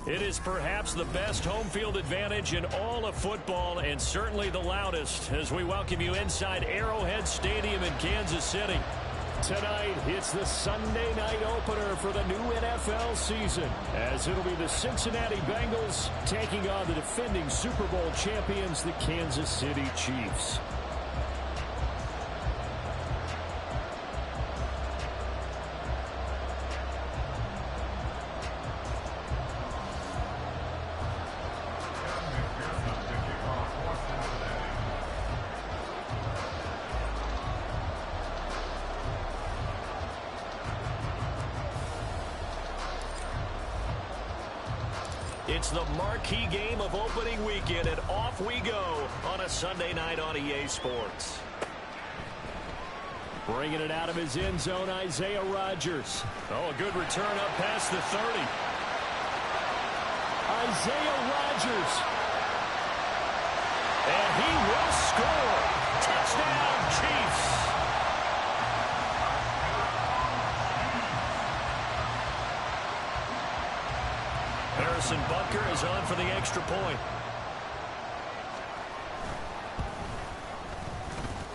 It is perhaps the best home field advantage in all of football and certainly the loudest as we welcome you inside Arrowhead Stadium in Kansas City. Tonight, it's the Sunday night opener for the new NFL season, as it'll be the Cincinnati Bengals taking on the defending Super Bowl champions, the Kansas City Chiefs. It's the marquee game of opening weekend, and off we go on a Sunday night on EA Sports. Bringing it out of his end zone, Isaiah Rodgers. Oh, a good return up past the 30. Isaiah Rodgers. And he will score. Touchdown, Chiefs. Harrison Butker is on for the extra point.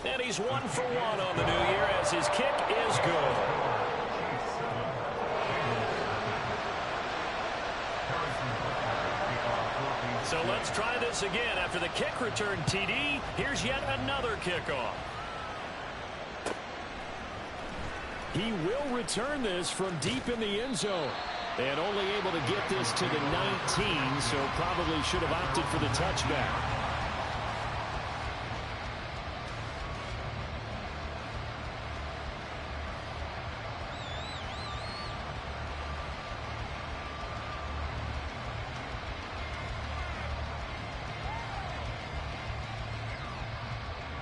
And he's 1 for 1 on the new year as his kick is good. So let's try this again. After the kick return TD, here's yet another kickoff. He will return this from deep in the end zone. And only able to get this to the 19, so probably should have opted for the touchback.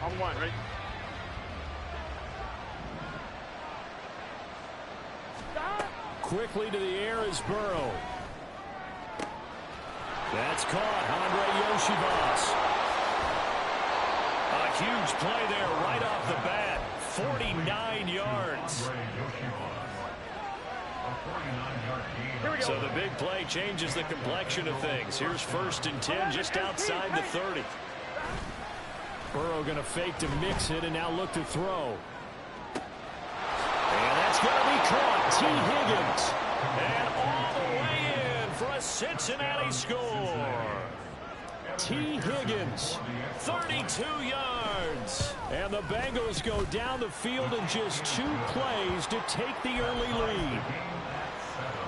On one, right? Quickly to the air is Burrow. That's caught. Andre Yoshibas. A huge play there right off the bat. 49 yards. So the big play changes the complexion of things. Here's 1st and 10 just outside the 30. Burrow going to fake to mix it and now look to throw. And that's going to be caught. T. Higgins. And all the way in for a Cincinnati score. T. Higgins, 32 yards. And the Bengals go down the field in just 2 plays to take the early lead.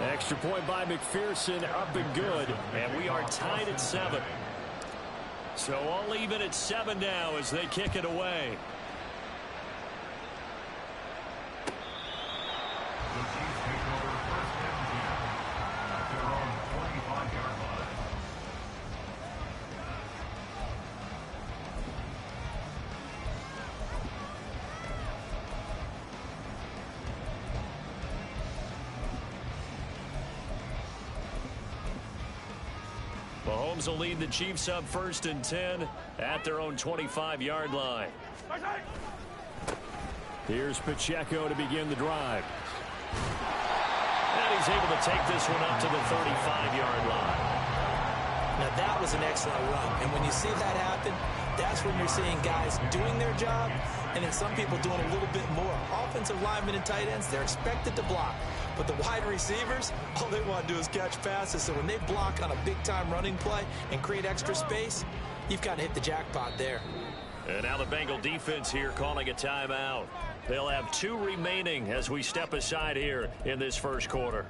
Extra point by McPherson, up and good. And we are tied at 7. So all even at 7 now as they kick it away. Mahomes will lead the Chiefs up 1st and 10 at their own 25-yard line. Here's Pacheco to begin the drive. And he's able to take this one up to the 35-yard line. Now that was an excellent run. And when you see that happen, that's when you're seeing guys doing their job and then some people doing a little bit more. Offensive linemen and tight ends, they're expected to block. But the wide receivers, all they want to do is catch passes. So when they block on a big-time running play and create extra space, you've got to hit the jackpot there. And now the Bengal defense here calling a timeout. They'll have 2 remaining as we step aside here in this first quarter.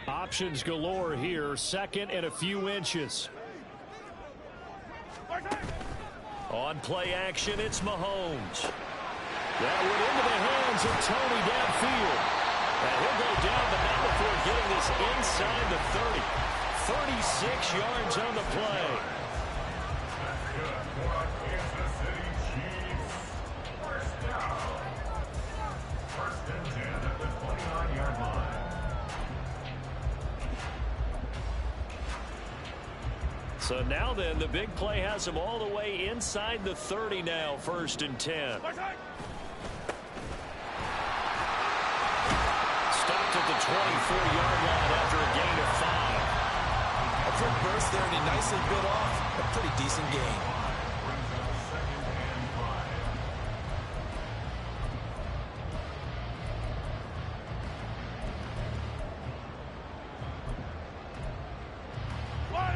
Options galore here. 2nd and a few inches. On play action, it's Mahomes. That went into the hands of Tony downfield. And he'll go down, but not before getting this inside the 30. 36 yards on the play. First and 10 at the 29-yard line. So now then, the big play has him all the way inside the 30 now, 1st and 10. Stopped at the 24-yard line after a gain of 5. A quick burst there, and he nicely bit off a pretty decent gain.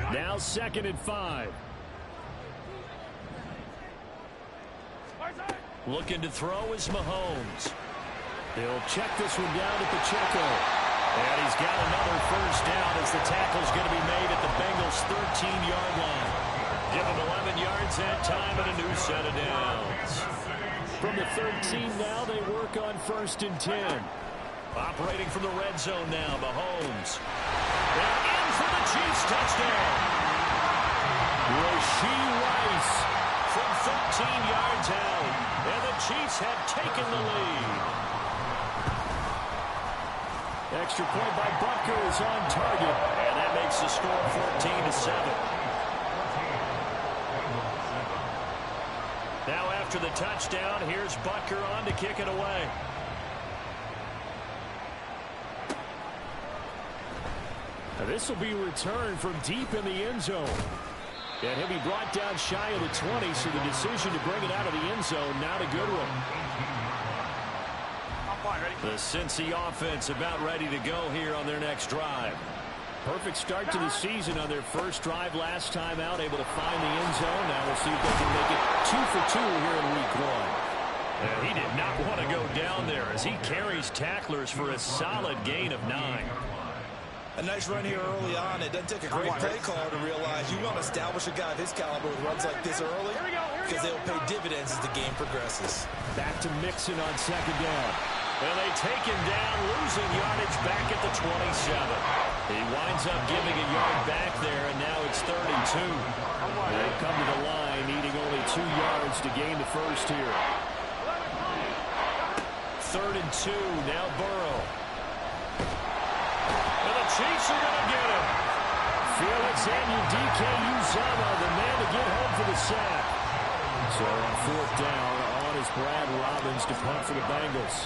Now 2nd and 5. Looking to throw is Mahomes. He'll check this one down to Pacheco. And he's got another 1st down as the tackle's going to be made at the Bengals' 13-yard line. Give him 11 yards that time and a new set of downs. From the 13 now, they work on 1st and 10. Operating from the red zone now, Mahomes. And in for the Chiefs touchdown. Rashee Rice from 13 yards out. And the Chiefs have taken the lead. Extra point by Butker is on target. And that makes the score 14-7. Now after the touchdown, here's Butker on to kick it away. Now this will be returned from deep in the end zone. And he'll be brought down shy of the 20, so the decision to bring it out of the end zone, not a good one. The Cincy offense about ready to go here on their next drive. Perfect start to the season on their first drive last time out, able to find the end zone. Now we'll see if they can make it 2 for 2 here in week 1. And he did not want to go down there as he carries tacklers for a solid gain of 9. A nice run here early on. It doesn't take a great play caller to realize you want to establish a guy of his caliber with runs like this early because they'll pay dividends as the game progresses. Back to Mixon on 2nd down. And they take him down, losing yardage back at the 27. He winds up giving a yard back there, and now it's 32. They'll come to the line, needing only 2 yards to gain the 1st here. 3rd and 2, now Burrow. And the Chiefs are going to get him. Felix Anudike-Uzomah, the man to get home for the sack. So on 4th down, on is Brad Robbins to punt for the Bengals.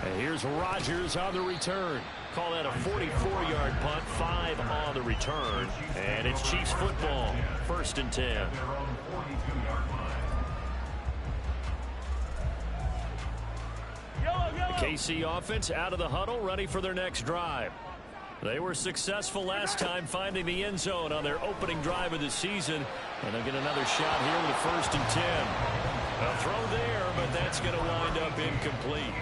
And here's Rodgers on the return. Call that a 44-yard punt, 5 on the return. And it's Chiefs football, 1st and 10. The KC offense out of the huddle, ready for their next drive. They were successful last time finding the end zone on their opening drive of the season. And they'll get another shot here with a 1st and 10. A throw there, but that's going to wind up incomplete.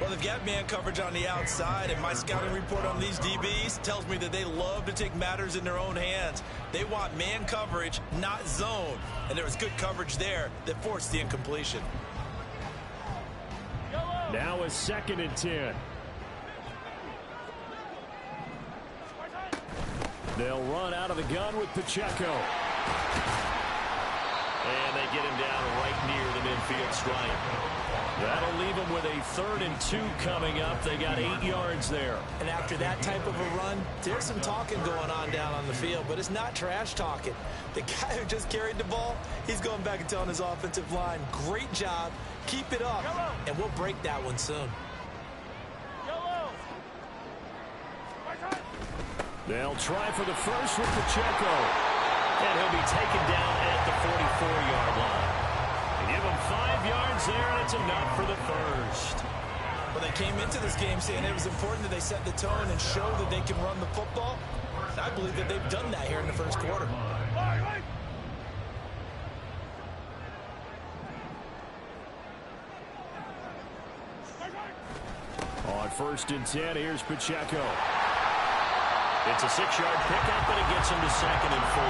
Well, they've got man coverage on the outside, and my scouting report on these DBs tells me that they love to take matters in their own hands. They want man coverage, not zone. And there was good coverage there that forced the incompletion. Now a 2nd and 10. They'll run out of the gun with Pacheco. And they get him down right near the midfield stripe. That'll leave them with a 3rd and 2 coming up. They got 8 yards there. And after that type of a run, there's some talking going on down on the field, but it's not trash talking. The guy who just carried the ball, he's going back and telling his offensive line, great job, keep it up, and we'll break that one soon. They'll try for the 1st with Pacheco. And he'll be taken down at the 44-yard line. They give him 5 yards there, and it's enough for the 1st. Well, they came into this game saying it was important that they set the tone and show that they can run the football. I believe that they've done that here in the 1st quarter. On 1st and 10, here's Pacheco. It's a 6-yard pickup, and it gets him to 2nd and 4.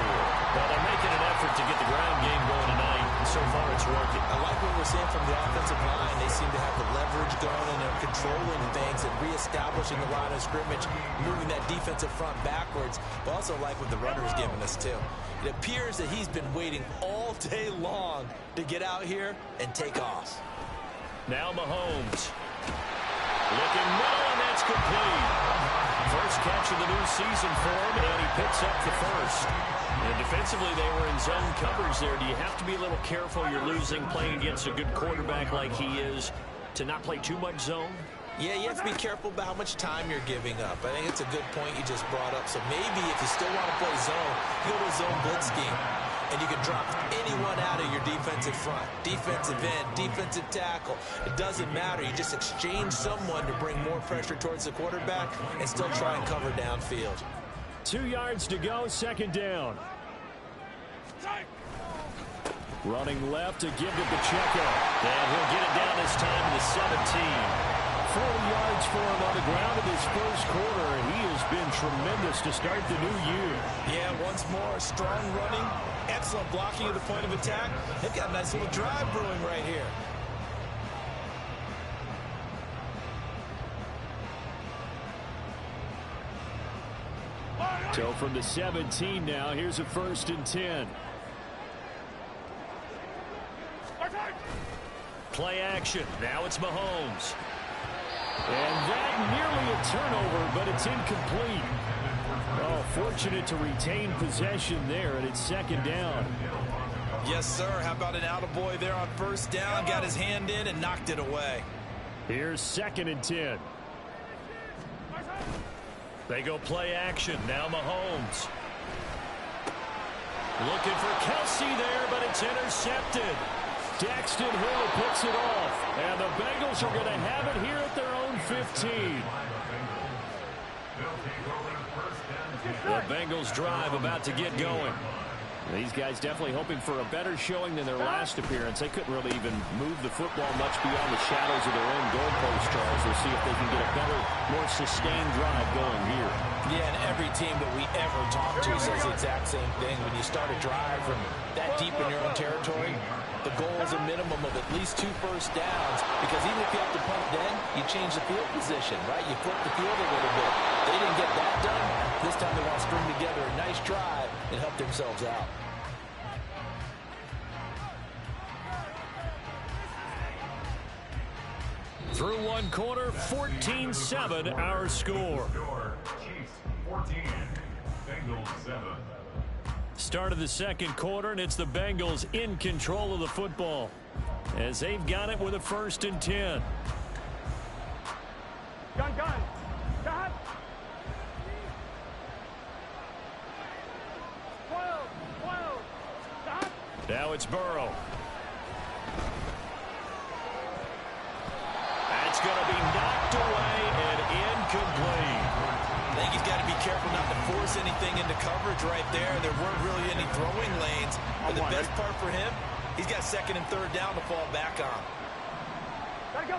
Well, they're making an effort to get the ground game going tonight, and so far it's working. I like what we're seeing from the offensive line. They seem to have the leverage going, and they're controlling things and reestablishing the line of scrimmage, moving that defensive front backwards. But also like what the runner's giving us, too. It appears that he's been waiting all day long to get out here and take off. Now Mahomes. Looking middle, and that's It's complete. First catch of the new season for him, and he picks up the first. And defensively, they were in zone coverage there. Do you have to be a little careful? You're losing playing against a good quarterback like he is to not play too much zone? Yeah, you have to be careful about how much time you're giving up. I think it's a good point you just brought up. So maybe if you still want to play zone, you go to a zone blitz scheme, and you can drop anyone out of your defensive front, defensive end, defensive tackle. It doesn't matter. You just exchange someone to bring more pressure towards the quarterback and still try and cover downfield. 2 yards to go, second down. Running left to give to Pacheco. And he'll get it down this time to the 17. 40 yards for him on the ground in this first quarter, and he has been tremendous to start the new year. Yeah, once more, strong running, excellent blocking at the point of attack. They've got a nice little drive brewing right here. So from the 17 now, here's a 1st and 10. Play action. Now it's Mahomes. And that nearly a turnover, but it's incomplete. Oh, fortunate to retain possession there, and it's second down. Yes, sir. How about an attaboy there on first down? Got his hand in and knocked it away. Here's 2nd and 10. They go play action. Now Mahomes. Looking for Kelsey there, but it's intercepted. Daxton Hill picks it off. And the Bengals are going to have it here at their own 15. The Bengals drive about to get going. These guys definitely hoping for a better showing than their last appearance. They couldn't really even move the football much beyond the shadows of their own goalpost, Charles. We'll see if they can get a better, more sustained drive going here. Yeah, and every team that we ever talk to says the exact same thing. When you start a drive from that deep in your own territory, the goal is a minimum of at least 2 first downs, because even if you have to punt then, you change the field position, right? You flip the field a little bit. They didn't get that done. This time they want to string together a nice drive and help themselves out. Through one quarter, 14-7 our score. Chiefs 14, Bengals 7. Start of the second quarter, and it's the Bengals in control of the football as they've got it with a 1st and 10. Gun. Gun. 12. Gun. Now it's Burrow. That's going to be knocked away and incomplete. I think he's got to be careful not to force anything into coverage right there. There weren't really any throwing lanes. But the best part for him, he's got 2nd and 3rd down to fall back on. Gotta go.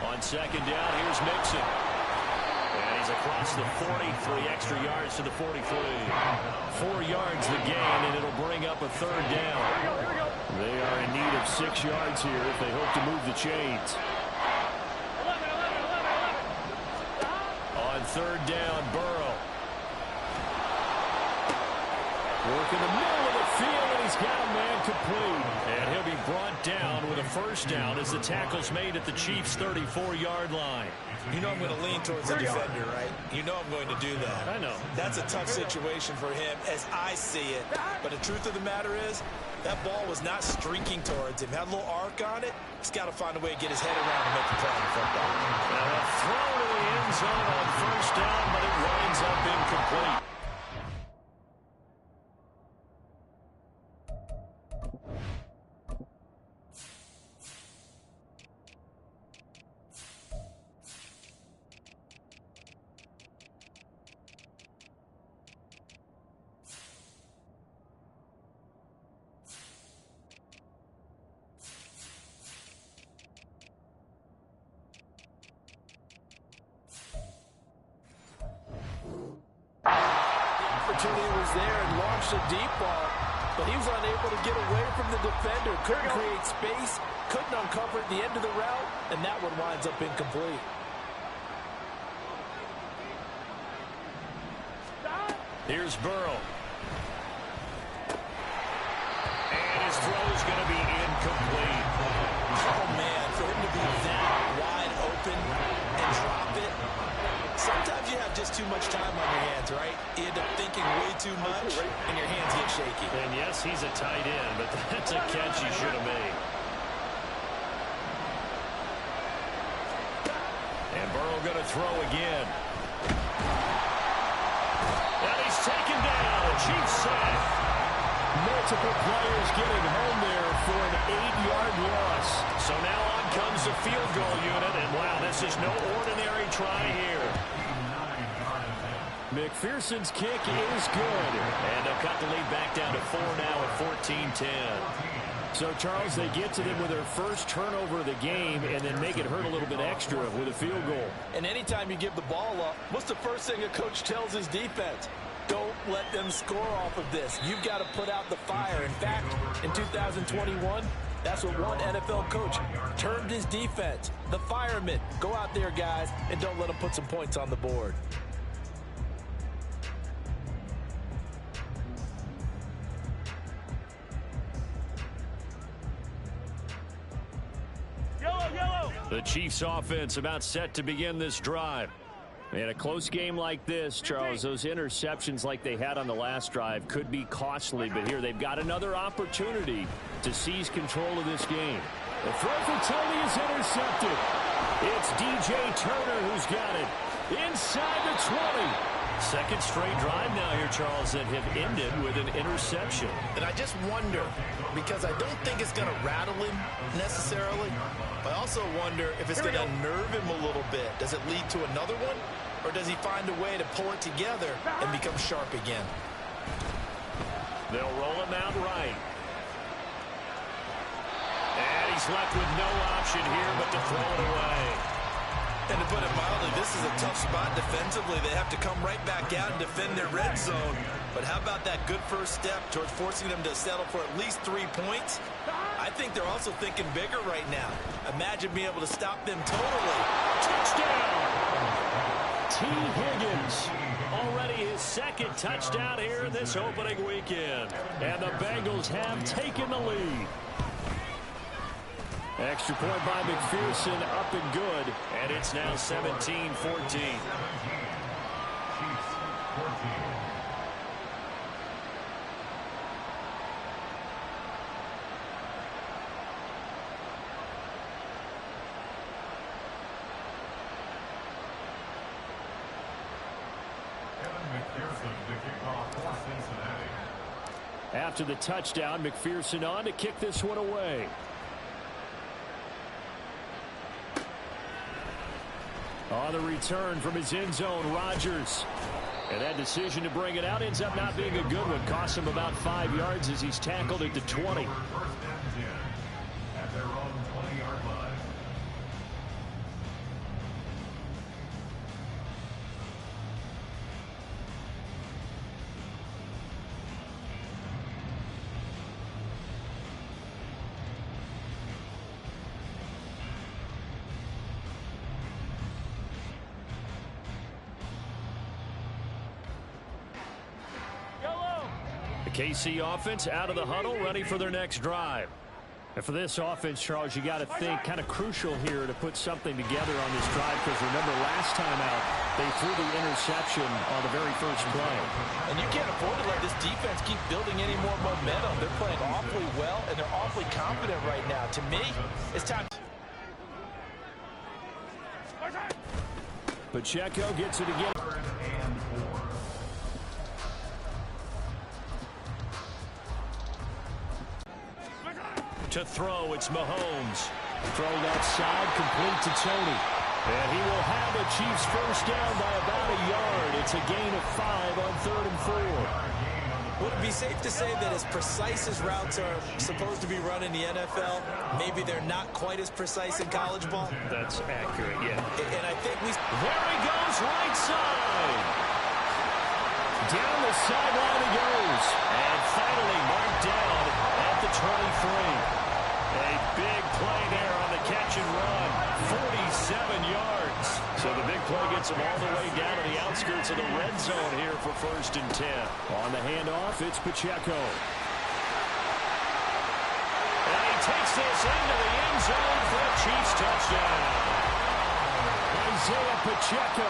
On 2nd down, here's Mixon. And he's across the 40, 3 extra yards to the 43. 4 yards the gain, and it'll bring up a 3rd down. Here we go. They are in need of 6 yards here if they hope to move the chains. 11. On 3rd down, Burrow. Working the middle of the field, and he's got a man complete. And he'll be brought down with a 1st down as the tackle's made at the Chiefs' 34-yard line. You know I'm going to lean towards the defender, right? You know I'm going to do that. I know. That's a tough situation for him as I see it. But the truth of the matter is, that ball was not streaking towards him. Had a little arc on it. He's got to find a way to get his head around and make the play on the football. And a throw to the end zone on 1st down, but it winds up incomplete. Opportunity was there and launched a deep ball, but he was unable to get away from the defender. Couldn't create space, couldn't uncover at the end of the route, and that one winds up incomplete. Here's Burrow. And his throw is going to be incomplete. Oh, man, for him to be that wide open open and drop it. Sometimes you have just too much time on your hands, right? You end up thinking way too much, and your hands get shaky. And yes, he's a tight end, but that's a catch he should have made. And Burrow going to throw again. And he's taken down. Chiefs sack. Multiple players getting home there for an 8-yard loss. So now on comes the field goal unit. And wow, this is no ordinary try here. McPherson's kick is good. And they'll cut the lead back down to 4 now at 14-10. So, Charles, they get to them with their first turnover of the game and then make it hurt a little bit extra with a field goal. And anytime you give the ball up, what's the first thing a coach tells his defense? Don't let them score off of this. You've got to put out the fire. In fact, in 2021, that's what one NFL coach termed his defense. The firemen. Go out there, guys, and don't let them put some points on the board. The Chiefs offense about set to begin this drive. In a close game like this, Charles, those interceptions like they had on the last drive could be costly, but here they've got another opportunity to seize control of this game. The throw for Tony is intercepted. It's DJ Turner who's got it inside the 20. Second straight drive now here, Charles, that have ended with an interception. And I just wonder, because I don't think it's going to rattle him necessarily, but I also wonder if it's going to unnerve him a little bit. Does it lead to another one, or does he find a way to pull it together and become sharp again? They'll roll him out right. And he's left with no option here but to throw it away. And to put it mildly, this is a tough spot defensively. They have to come right back out and defend their red zone. But how about that good first step towards forcing them to settle for at least 3 points? I think they're also thinking bigger right now. Imagine being able to stop them totally. Touchdown! T. Higgins. Already his second touchdown here in this opening weekend. And the Bengals have taken the lead. Extra point by McPherson, up and good. And it's now 17-14. After the touchdown, McPherson on to kick this one away. On the return from his end zone, Rodgers. And that decision to bring it out ends up not being a good one. Costs him about 5 yards as he's tackled at the 20. At their own 20-yard line. KC offense out of the huddle, ready for their next drive. And for this offense, Charles, you got to think kind of crucial here to put something together on this drive, because remember last time out, they threw the interception on the very first play. And you can't afford to let this defense keep building any more momentum. They're playing awfully well, and they're awfully confident right now. To me, it's time. Pacheco gets it again. To throw, it's Mahomes. Thrown outside, complete to Tony. And he will have the Chiefs first down by about a yard. It's a gain of 5 on 3rd and 4. Would it be safe to say that as precise as routes are supposed to be run in the NFL, maybe they're not quite as precise in college ball? That's accurate, yeah. And I think there he goes, right side. Down the sideline he goes. And finally marked down at the 23. A big play there on the catch and run. 47 yards. So the big play gets him all the way down to the outskirts of the red zone here for 1st and 10. On the handoff, it's Pacheco. And he takes this into the end zone for a Chiefs touchdown. Isaiah Pacheco.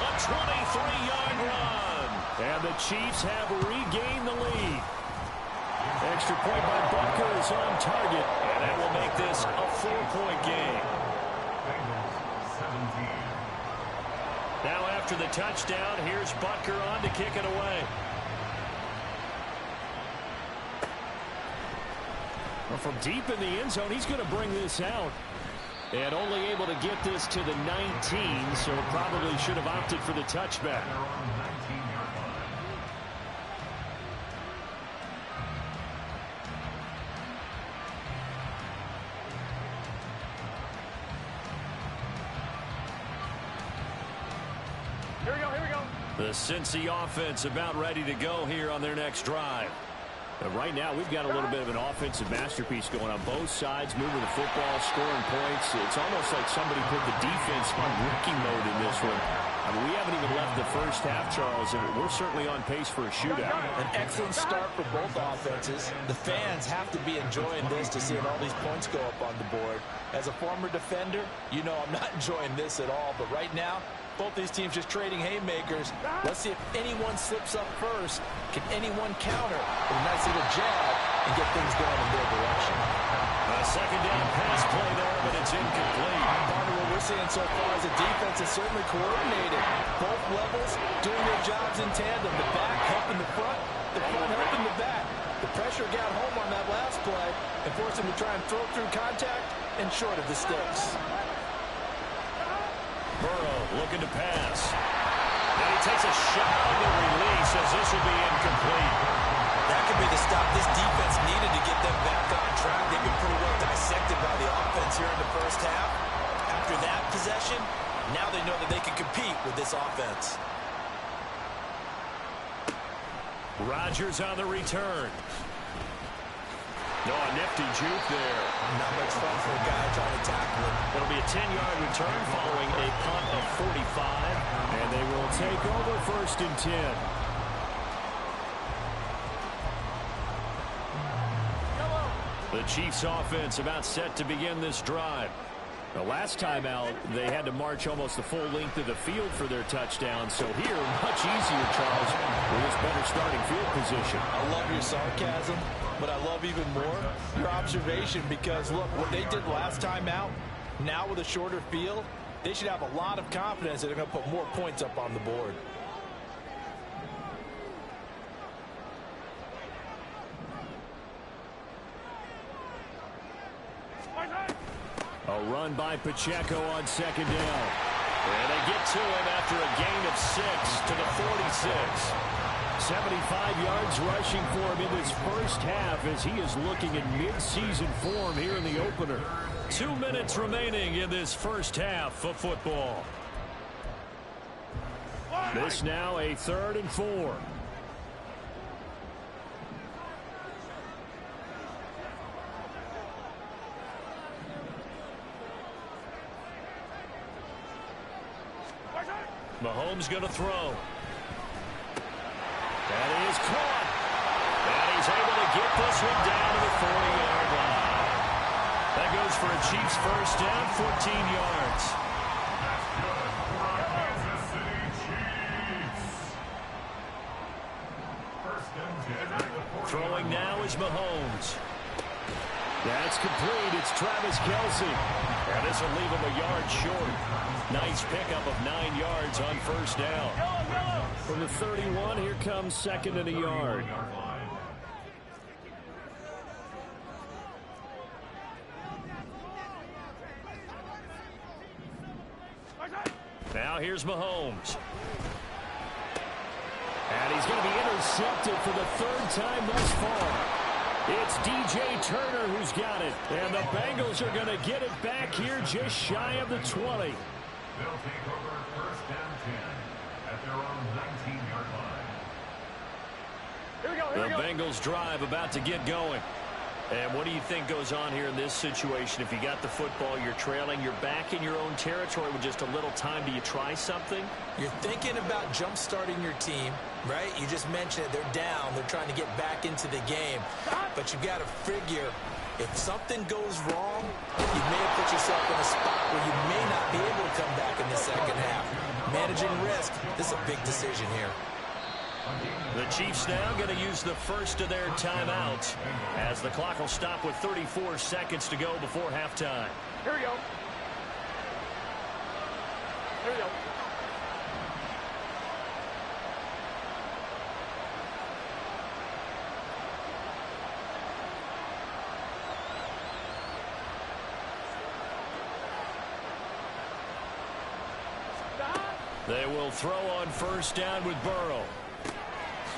A 23-yard run. And the Chiefs have regained the lead. Extra point by Butker is on target. And that will make this a 4-point game. Now after the touchdown, here's Butker on to kick it away. Well, from deep in the end zone, he's going to bring this out. And only able to get this to the 19, so probably should have opted for the touchback. Here we go, here we go. The Cincy offense about ready to go here on their next drive. But right now, we've got a little bit of an offensive masterpiece going on both sides, moving the football, scoring points. It's almost like somebody put the defense on rookie mode in this one. I mean, we haven't even left the first half, Charles, and we're certainly on pace for a shootout. An excellent start for both offenses. The fans have to be enjoying this to seeing all these points go up on the board. As a former defender, you know I'm not enjoying this at all, but right now, both these teams just trading haymakers. Let's see if anyone slips up first. Can anyone counter with a nice little jab and get things going in their direction? A second down pass play there, but it's incomplete. Partner, what we're seeing so far is the defense is certainly coordinated. Both levels doing their jobs in tandem. The back helping the front helping the back. The pressure got home on that last play and forced him to try and throw through contact and short of the sticks. Burrow looking to pass. And he takes a shot on the release as this will be incomplete. That could be the stop this defense needed to get them back on track. They've been pretty well dissected by the offense here in the first half. After that possession, now they know that they can compete with this offense. Rodgers on the return. No, a nifty juke there. Not much fun for a guy trying to tackle him. It'll be a 10-yard return following a punt of 45. And they will take over 1st and 10. The Chiefs offense about set to begin this drive. The last time out, they had to march almost the full length of the field for their touchdown. So here, much easier, Charles, with this better starting field position. I love your sarcasm, but I love even more your observation because, look, what they did last time out, now with a shorter field, they should have a lot of confidence that they're going to put more points up on the board. A run by Pacheco on 2nd down. And they get to him after a gain of 6 to the 46. 75 yards rushing for him in this first half as he is looking in mid-season form here in the opener. 2 minutes remaining in this first half of football. This now a 3rd and 4. Mahomes going to throw. And he is caught. And he's able to get this one down to the 40-yard line. That goes for a Chiefs first down, 14 yards. Throwing now is Mahomes. That's complete. It's Travis Kelce. And this will leave him a yard short. Nice pickup of 9 yards on first down. From the 31, here comes 2nd and a yard. Now here's Mahomes. And he's going to be intercepted for the 3rd time thus far. It's DJ Turner who's got it. And the Bengals are going to get it back here just shy of the 20. They'll take over 1st and 10 at their own 19-yard line. Here we go, here we The go. Bengals drive about to get going. And what do you think goes on here in this situation? If you got the football, you're trailing, you're back in your own territory with just a little time. Do you try something? You're thinking about jump-starting your team, right? You just mentioned it. They're down. They're trying to get back into the game. But you've got to figure, if something goes wrong, you may have put yourself in a spot where you may not be able to come back in the second half. Managing risk, this is a big decision here. The Chiefs now going to use the first of their timeouts as the clock will stop with 34 seconds to go before halftime. Here we go. Here we go. They will throw on first down with Burrow.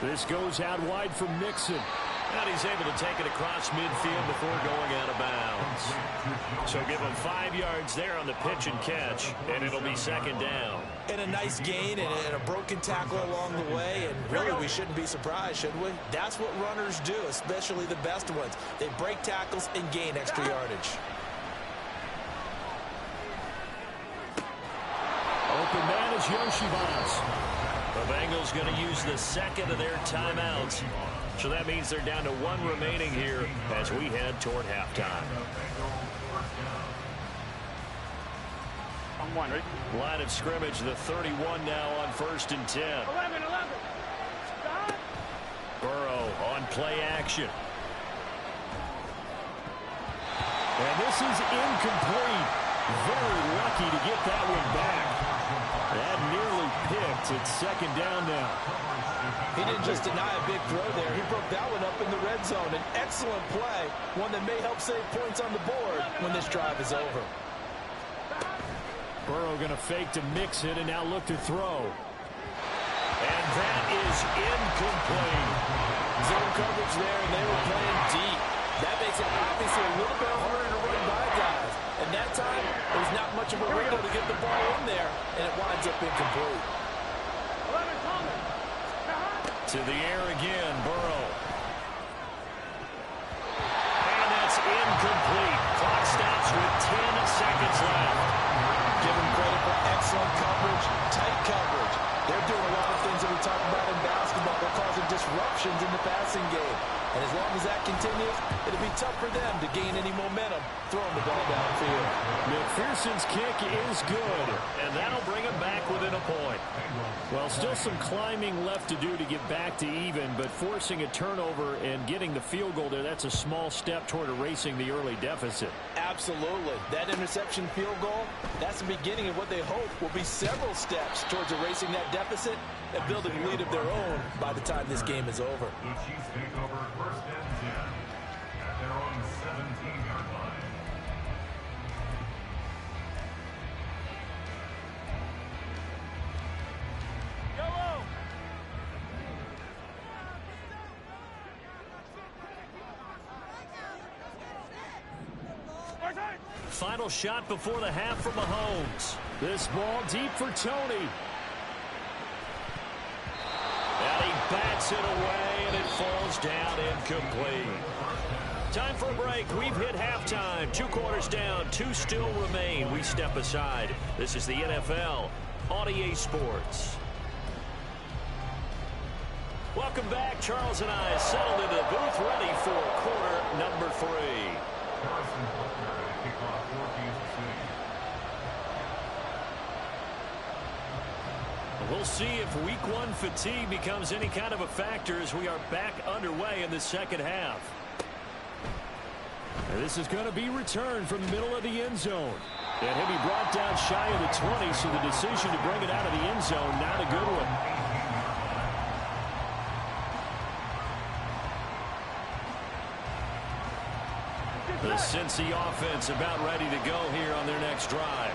This goes out wide from Mixon. And he's able to take it across midfield before going out of bounds. So give him 5 yards there on the pitch and catch, and it'll be second down. And a nice gain and a broken tackle along the way, and really we shouldn't be surprised, should we? That's what runners do, especially the best ones. They break tackles and gain extra yardage. Open man is Yoshivas. The Bengals going to use the second of their timeouts. So that means they're down to 1 remaining here as we head toward halftime. On 1, right? Line of scrimmage, the 31 now on first and 10. 11. Stop. Burrow on play action. And this is incomplete. Very lucky to get that one back. That nearly picked. It's second down now. He didn't just deny a big throw there. He broke that one up in the red zone. An excellent play. One that may help save points on the board when this drive is over. Burrow going to fake to mix it and now look to throw. And that is incomplete. Zone coverage there, and they were playing deep. That makes it obviously a little bit harder to run by guys. And that time, there's not much of a window to get the ball in there, and it winds up incomplete. 11, Thomas. To the air again, Burrow. And that's incomplete. Clock stops with 10 seconds left. Give them credit for excellent coverage, tight coverage. They're doing a lot of things that we talk about in basketball. They're causing disruptions in the passing game. And as long as that continues, it'll be tough for them to gain any momentum throwing the ball downfield. McPherson's kick is good, and that'll bring him back within a point. Well, still some climbing left to do to get back to even, but forcing a turnover and getting the field goal there, that's a small step toward erasing the early deficit. Absolutely. That interception field goal, that's the beginning of what they hope will be several steps towards erasing that deficit and building a lead of their own by the time this game is over. The Chiefs take over first and 10 at their own 17-yard line. Final shot before the half from Mahomes. This ball deep for Tony. And he bats it away, and it falls down incomplete. Time for a break. We've hit halftime. 2 quarters down, 2 still remain. We step aside. This is the NFL on EA Sports. Welcome back. Charles and I settled into the booth, ready for quarter number 3. Carson Butler to kick off for Kansas City. We'll see if week 1 fatigue becomes any kind of a factor as we are back underway in the second half. And this is going to be returned from the middle of the end zone. And he'll be brought down shy of the 20, so the decision to bring it out of the end zone, not a good one. The Cincy offense about ready to go here on their next drive.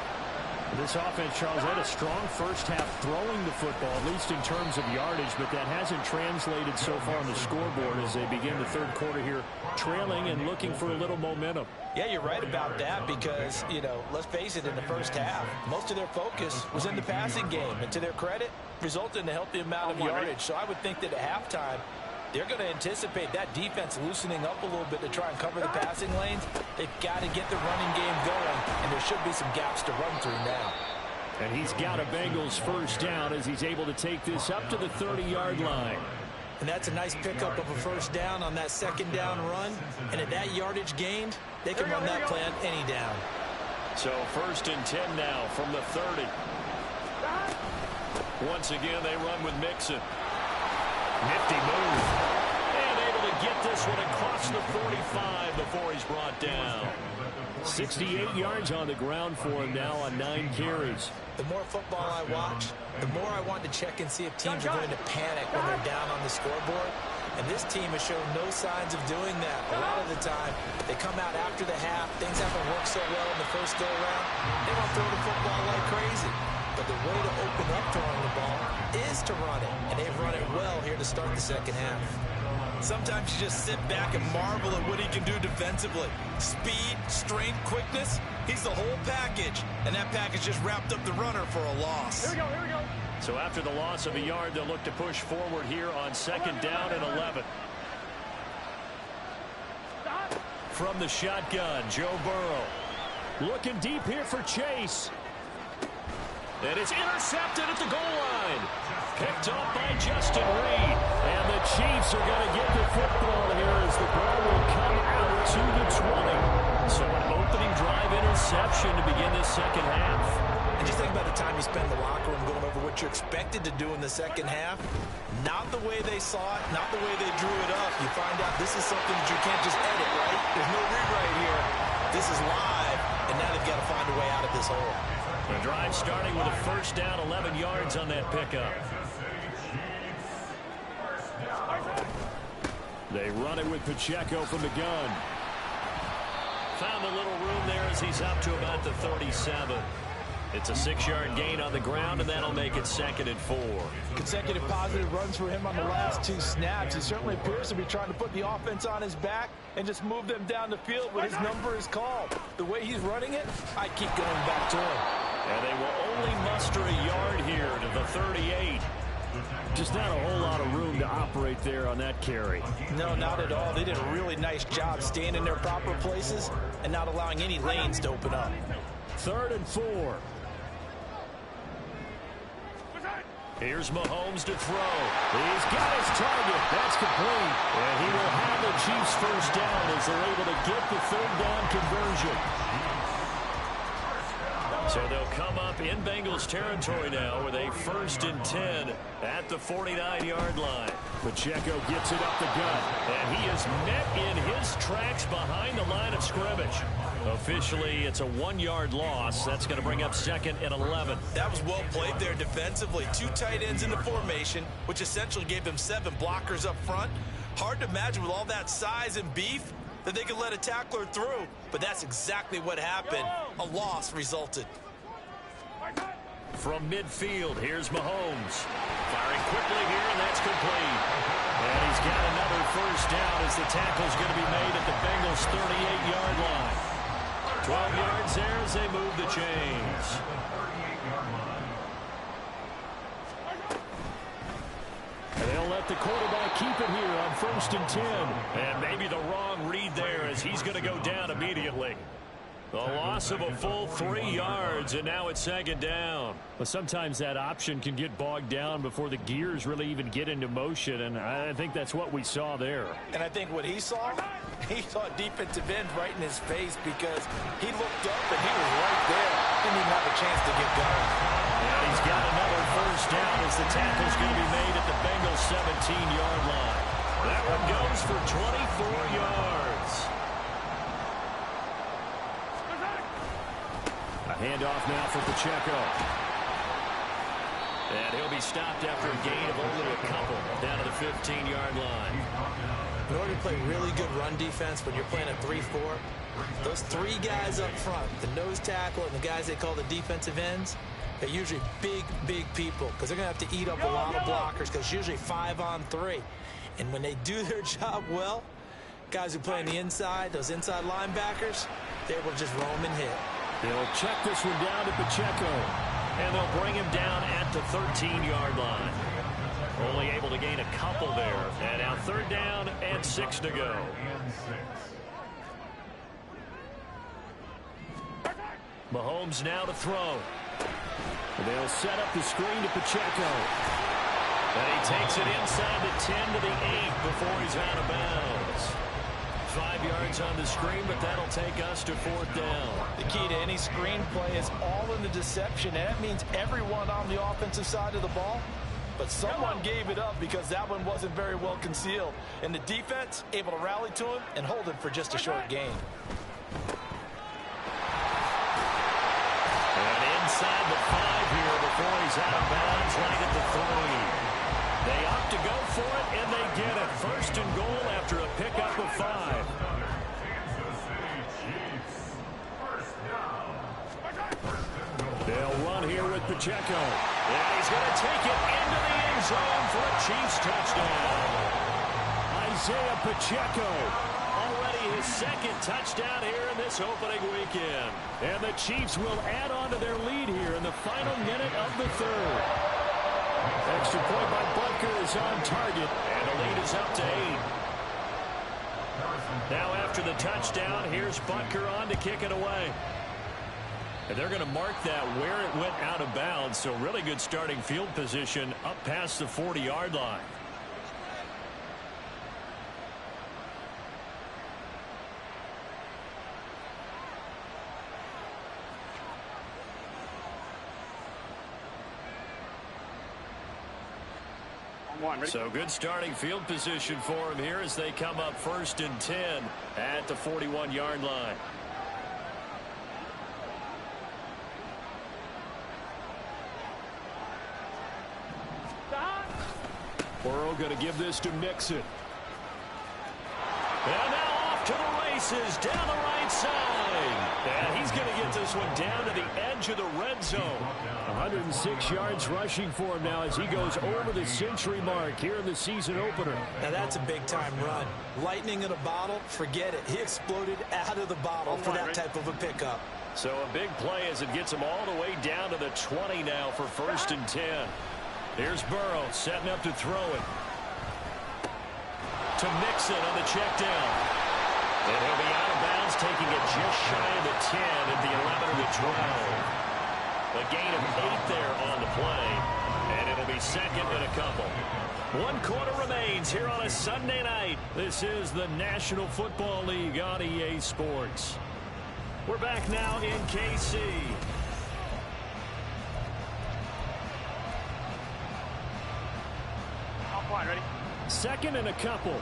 This offense, Charles, had a strong first half throwing the football, at least in terms of yardage, but that hasn't translated so far on the scoreboard as they begin the third quarter here, trailing and looking for a little momentum. Yeah, you're right about that because, you know, let's face it, in the first half, most of their focus was in the passing game, and to their credit, resulted in a healthy amount of yardage. So I would think that at halftime, They're going to anticipate that defense loosening up a little bit to try and cover the passing lanes. They've got to get the running game going, and there should be some gaps to run through now. And he's got a Bengals first down as he's able to take this up to the 30-yard line. And that's a nice pickup of a first down on that second down run. And at that yardage gained, they can run that play on any down. So 1st and 10 now from the 30. Once again, they run with Mixon. Nifty move. And able to get this one across the 45 before he's brought down. 68 yards on the ground for him now on 9 carries. The more football I watch, the more I want to check and see if teams are going to panic when they're down on the scoreboard. And this team has shown no signs of doing that. A lot of the time, they come out after the half. Things haven't worked so well in the first go-around. They want to throw the football like crazy. But the way to open up throwing the ball is to run it. And they've run it well here to start the second half. Sometimes you just sit back and marvel at what he can do defensively. Speed, strength, quickness. He's the whole package. And that package just wrapped up the runner for a loss. Here we go, here we go. So after the loss of a yard, they'll look to push forward here on 2nd down and 11. From the shotgun, Joe Burrow. Looking deep here for Chase. And it's intercepted at the goal line. Picked up by Justin Reed. And the Chiefs are going to get the football here as the ball will come out to the 20. So an opening drive interception to begin this second half. And just think about the time you spend in the locker room going over what you're expected to do in the second half. Not the way they saw it, not the way they drew it up. You find out this is something that you can't just edit, right? There's no rewrite here. This is live, and now they've got to find a way out of this hole. The drive starting with a first down, 11 yards on that pickup. They run it with Pacheco from the gun. Found a little room there as he's up to about the 37. It's a 6-yard gain on the ground, and that'll make it 2nd and 4. Consecutive positive runs for him on the last 2 snaps. He certainly appears to be trying to put the offense on his back and just move them down the field when his number is called. The way he's running it, I keep going back to him. And they will only muster a yard here to the 38. Just not a whole lot of room to operate there on that carry. No, not at all. They did a really nice job staying in their proper places and not allowing any lanes to open up. 3rd and 4. Here's Mahomes to throw. He's got his target. That's complete. And he will have the Chiefs first down as they're able to get the 3rd down conversion. So they'll come up in Bengals territory now with a 1st and 10 at the 49-yard line. Pacheco gets it up the gut, and he is met in his tracks behind the line of scrimmage. Officially, it's a 1-yard loss. That's going to bring up 2nd and 11. That was well played there defensively. 2 tight ends in the formation, which essentially gave them 7 blockers up front. Hard to imagine with all that size and beef that they could let a tackler through. But that's exactly what happened. A loss resulted. From midfield, here's Mahomes. Firing quickly here, and that's complete. And he's got another first down as the tackle's going to be made at the Bengals' 38-yard line. 12 yards there as they move the chains. And they'll let the quarterback keep it here on 1st and 10. And maybe the wrong read there as he's going to go down immediately. The loss of a full 3 yards, and now it's 2nd down. Well, sometimes that option can get bogged down before the gears really even get into motion, and I think that's what we saw there. And I think what he saw a defensive end right in his face because he looked up and he was right there. Didn't even have a chance to get going. And he's got another first down as the tackle's going to be made at the Bengals' 17-yard line. That one goes for 24 yards. A handoff now for Pacheco. And he'll be stopped after a gain of only a couple down to the 15-yard line. In order to play really good run defense when you're playing a 3-4, those 3 guys up front, the nose tackle and the guys they call the defensive ends, they're usually big, big people because they're going to have to eat up a lot of blockers because it's usually 5-on-3. And when they do their job well, guys who play on the inside, those inside linebackers, they're able to just roam and hit. They'll check this one down to Pacheco. And they'll bring him down at the 13-yard line. Only able to gain a couple there. And now 3rd down and 6 to go. Mahomes now to throw. They'll set up the screen to Pacheco. And he takes it inside the 10 to the 8 before he's out of bounds. 5 yards on the screen, but that'll take us to 4th down. The key to any screen play is all in the deception, and that means everyone on the offensive side of the ball. But someone gave it up because that one wasn't very well concealed. And the defense able to rally to him and hold it for just a short gain. And inside the 5 here before he's out of bounds, right at the 3. They opt to go for it, and they get it. 1st and goal after a pickup of 5. They'll run here with Pacheco. And he's going to take it into the end zone for a Chiefs touchdown. Isaiah Pacheco, already his 2nd touchdown here in this opening weekend. And the Chiefs will add on to their lead here in the final minute of the 3rd. Extra point by Butker is on target, and the lead is up to 8. Now after the touchdown, here's Butker on to kick it away. And they're going to mark that where it went out of bounds, so really good starting field position up past the 40-yard line. So good starting field position for him here as they come up 1st and 10 at the 41-yard line. Burrow going to give this to Mixon. And now off to the races down the right side. And he's going to get this one down to the edge of the red zone. 106 yards rushing for him now as he goes over the century mark here in the season opener. Now that's a big-time run. Lightning in a bottle, forget it. He exploded out of the bottle for that type of a pickup. So a big play as it gets him all the way down to the 20 now for 1st and 10. Here's Burrow setting up to throw it. To Mixon on the check down. And he'll be out of bounds, taking it just shy of the 10 at the 11 or the 12. A gain of 8 there on the play. And it'll be 2nd and a couple. 1 quarter remains here on a Sunday night. This is the National Football League on EA Sports. We're back now in KC. Ready? 2nd and a couple.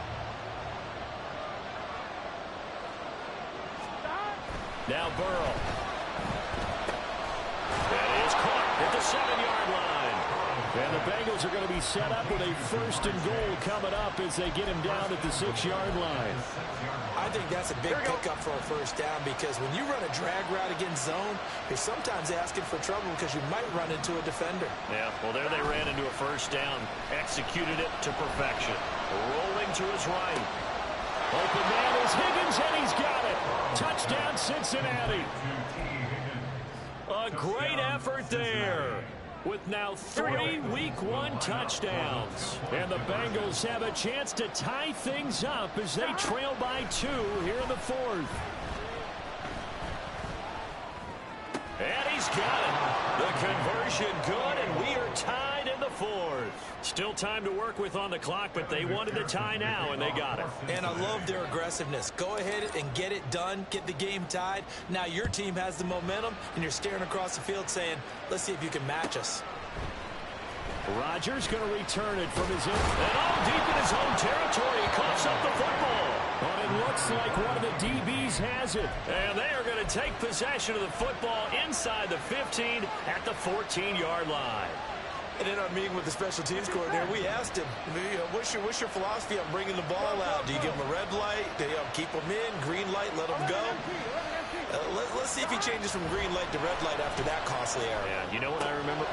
Now Burrow. That is caught at the 7-yard line. And the Bengals are going to be set up with a 1st and goal coming up as they get him down at the 6-yard line. I think that's a big pickup for a 1st down because when you run a drag route against zone, you're sometimes asking for trouble because you might run into a defender. Yeah, well, there they ran into a 1st down. Executed it to perfection. Rolling to his right. Open man is Higgins, and he's got it. Touchdown, Cincinnati. A great effort there. With now 3 Week 1 touchdowns. And the Bengals have a chance to tie things up as they trail by 2 here in the 4th. And he's got it. The conversion good, and we are tied in the 4th. Still time to work with on the clock, but they wanted the tie now, and they got it. And I love their aggressiveness. Go ahead and get it done. Get the game tied. Now your team has the momentum, and you're staring across the field saying, let's see if you can match us. Rodgers going to return it from his own. And all deep in his own territory. He coughs up the football. But it looks like one of the DBs has it. And they are going to take possession of the football inside the 15 at the 14-yard line. And in our meeting with the special teams coordinator, we asked him, what's your philosophy on bringing the ball out? Do you give him a red light? Do you keep him in? Green light, let him go? Let's see if he changes from green light to red light after that costly error. Yeah, you know what I remember?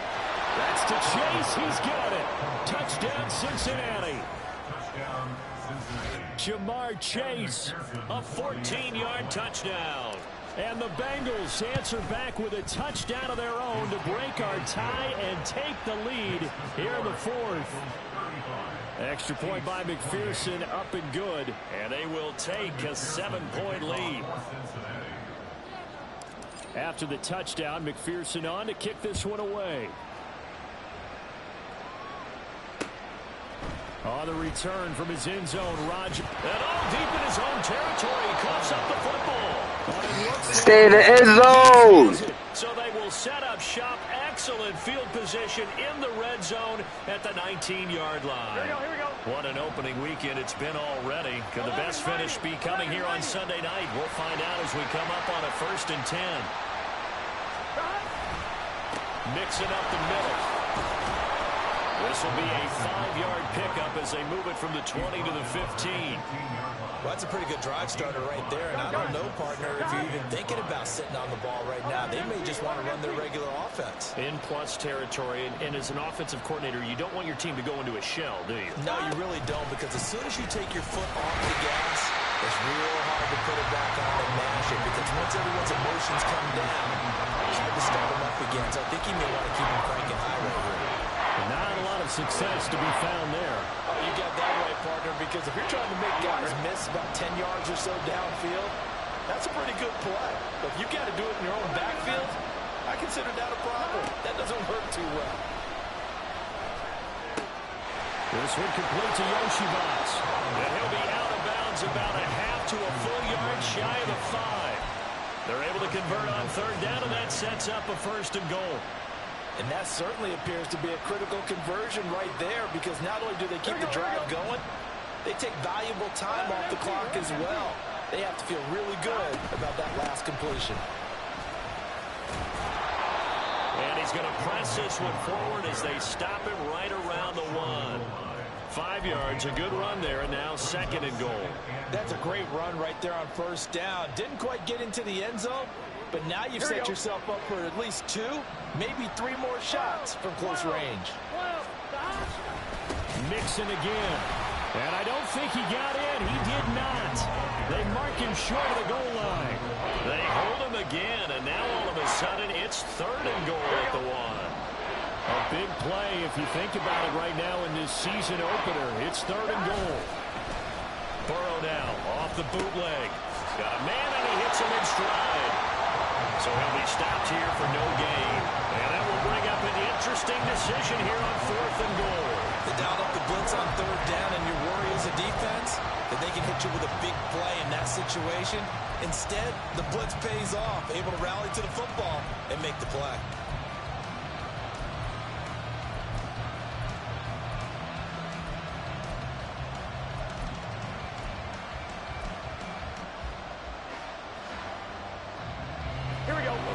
That's to Chase. He's got it. Touchdown, Cincinnati. Jamar Chase, a 14-yard touchdown. And the Bengals answer back with a touchdown of their own to break our tie and take the lead here in the 4th. Extra point by McPherson, up and good. And they will take a 7-point lead. After the touchdown, McPherson on to kick this one away. On the return from his end zone, Roger. And all deep in his own territory, he coughs up the football. Stay in the end zone. So they will set up shop. Excellent field position in the red zone at the 19-yard line. Here we go. What an opening weekend it's been already. Could the best finish be coming here on Sunday night? We'll find out as we come up on a 1st and 10. Mixing up the middle. This will be a 5-yard pickup as they move it from the 20 to the 15. Well, that's a pretty good drive starter right there. And I don't know, partner, if you're even thinking about sitting on the ball right now. They may just want to run their regular offense. In plus territory. And as an offensive coordinator, you don't want your team to go into a shell, do you? No, you really don't, because as soon as you take your foot off the gas, it's real hard to put it back on and mash it, because once everyone's emotions come down, it's hard to start them up again. So I think you may want to keep them cranking high right here. Not a lot of success to be found there. Oh, you got that right, partner, because if you're trying to make guys miss about 10 yards or so downfield, that's a pretty good play. But if you've got to do it in your own backfield, I consider that a problem. That doesn't work too well. This one complete to Yoshibas. And he'll be out of bounds about a half to a full yard shy of the 5. They're able to convert on 3rd down, and that sets up a 1st and goal. And that certainly appears to be a critical conversion right there, because not only do they keep the drive going, they take valuable time off the clock as well. They have to feel really good about that last completion. And he's going to press this one forward as they stop him right around the 1. 5 yards, a good run there, and now 2nd and goal. That's a great run right there on 1st down. Didn't quite get into the end zone, but now you've set yourself up for at least 2, maybe 3 more shots from close range. Mixon again. And I don't think he got in. He did not. They mark him short of the goal line. They hold him again, and now all of a sudden it's 3rd and goal at the 1. A big play if you think about it right now in this season opener. It's 3rd and goal. Burrow now off the bootleg. Got a man, and he hits him in stride. So he'll be stopped here for no gain. And that will bring up an interesting decision here on 4th and goal. They dialed up the blitz on 3rd down, and your worry as a defense that they can hit you with a big play in that situation. Instead, the blitz pays off, able to rally to the football and make the play.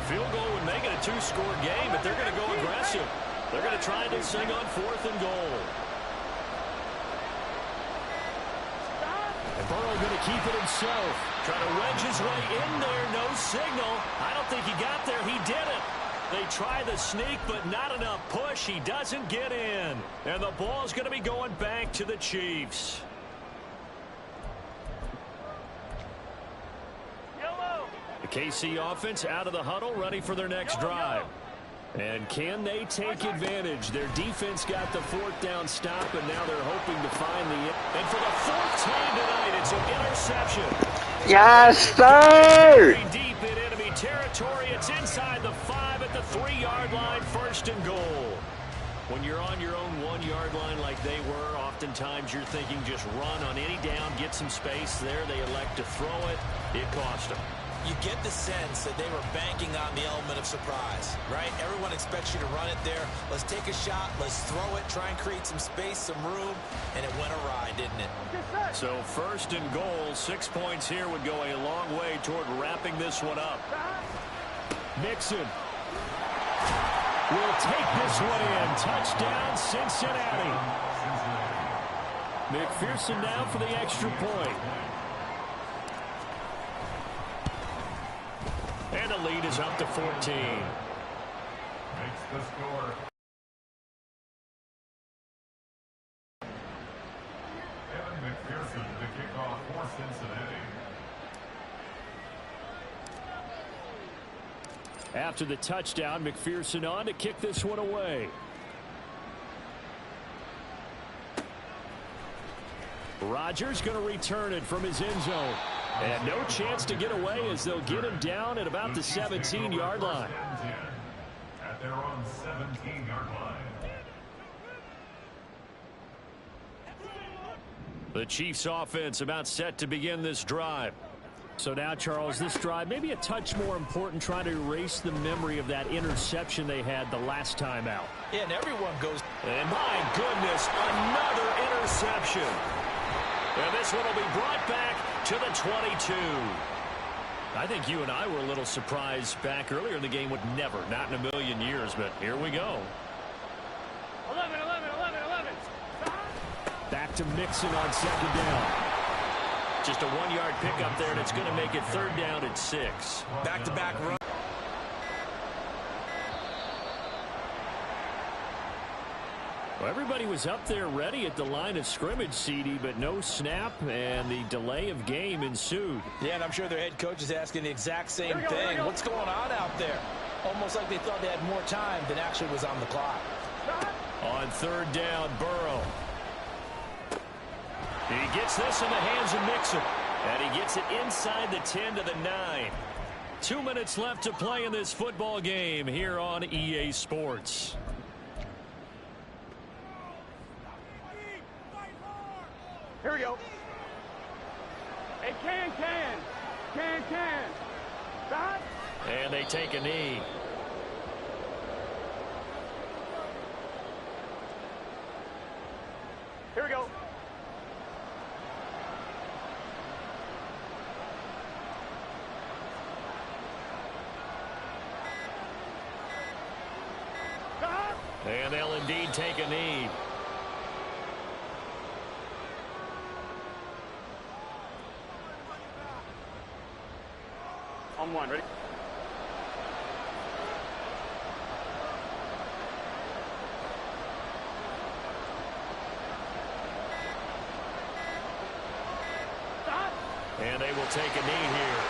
Field goal would make it a 2-score game, but they're going to go aggressive. They're going to try this thing on 4th and goal. And Burrow going to keep it himself. Trying to wedge his way in there. No signal. I don't think he got there. He didn't. They try the sneak, but not enough push. He doesn't get in. And the ball's going to be going back to the Chiefs. The KC offense out of the huddle, ready for their next drive. And can they take advantage? Their defense got the 4th down stop, and now they're hoping to find the... And for the 4th time tonight, it's an interception. Yes, sir! Deep in enemy territory. It's inside the 5 at the 3-yard line, 1st and goal. When you're on your own 1-yard line like they were, oftentimes you're thinking just run on any down, get some space there. They elect to throw it. It cost them. You get the sense that they were banking on the element of surprise, right? Everyone expects you to run it there. Let's take a shot. Let's throw it. Try and create some space, some room. And it went awry, didn't it? So 1st and goal, 6 points here would go a long way toward wrapping this one up. Mixon will take this one in. Touchdown, Cincinnati. McPherson now for the extra point. And the lead is up to 14. Makes the score. Evan McPherson to kick off for Cincinnati. After the touchdown, McPherson on to kick this one away. Rodgers going to return it from his end zone. And no chance to get away as they'll get him down at about the 17-yard line. At their own 17-yard line. The Chiefs offense about set to begin this drive. So now, Charles, this drive maybe a touch more important, trying to erase the memory of that interception they had the last time out. Yeah, and everyone goes. And my goodness, another interception. And this one will be brought back to the 22. I think you and I were a little surprised back earlier in the game with never, not in a million years, but here we go. 11, 11, 11, 11. Back to Mixon on second down. Just a 1-yard pickup there, and it's going to make it third down at 6. Back-to-back run. Well, everybody was up there ready at the line of scrimmage, CD, but no snap, and the delay of game ensued. Yeah, and I'm sure their head coach is asking the exact same thing. What's going on out there? Almost like they thought they had more time than actually was on the clock. On third down, Burrow. He gets this in the hands of Mixon, and he gets it inside the 10 to the 9. 2 minutes left to play in this football game here on EA Sports. Here we go. Hey, can. Stop. And they take a knee. Here we go. Stop. And they'll indeed take a knee. On one, ready? Stop. And they will take a knee here.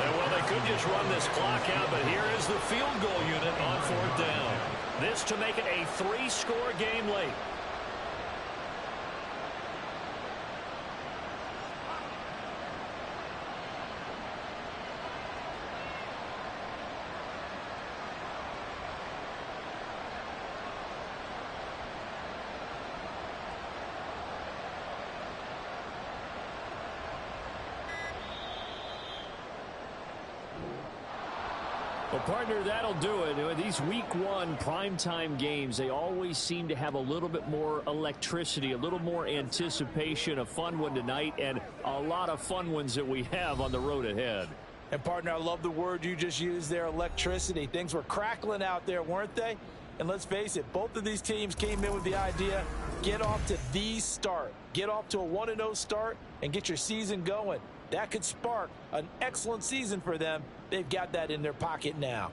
And well, they could just run this clock out, but here is the field goal unit on fourth down. This to make it a 3-score game late. Well, partner, that'll do it. These week 1 primetime games, they always seem to have a little bit more electricity, a little more anticipation. A fun one tonight, and a lot of fun ones that we have on the road ahead. And, partner, I love the word you just used there, electricity. Things were crackling out there, weren't they? And let's face it, both of these teams came in with the idea, get off to the start. Get off to a 1-0 start and get your season going. That could spark an excellent season for them. They've got that in their pocket now.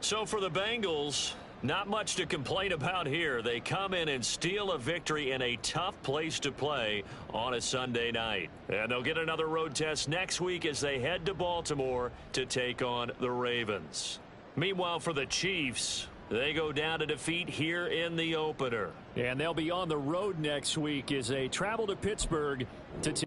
So for the Bengals, not much to complain about here. They come in and steal a victory in a tough place to play on a Sunday night. And they'll get another road test next week as they head to Baltimore to take on the Ravens. Meanwhile, for the Chiefs, they go down to defeat here in the opener. And they'll be on the road next week as they travel to Pittsburgh to take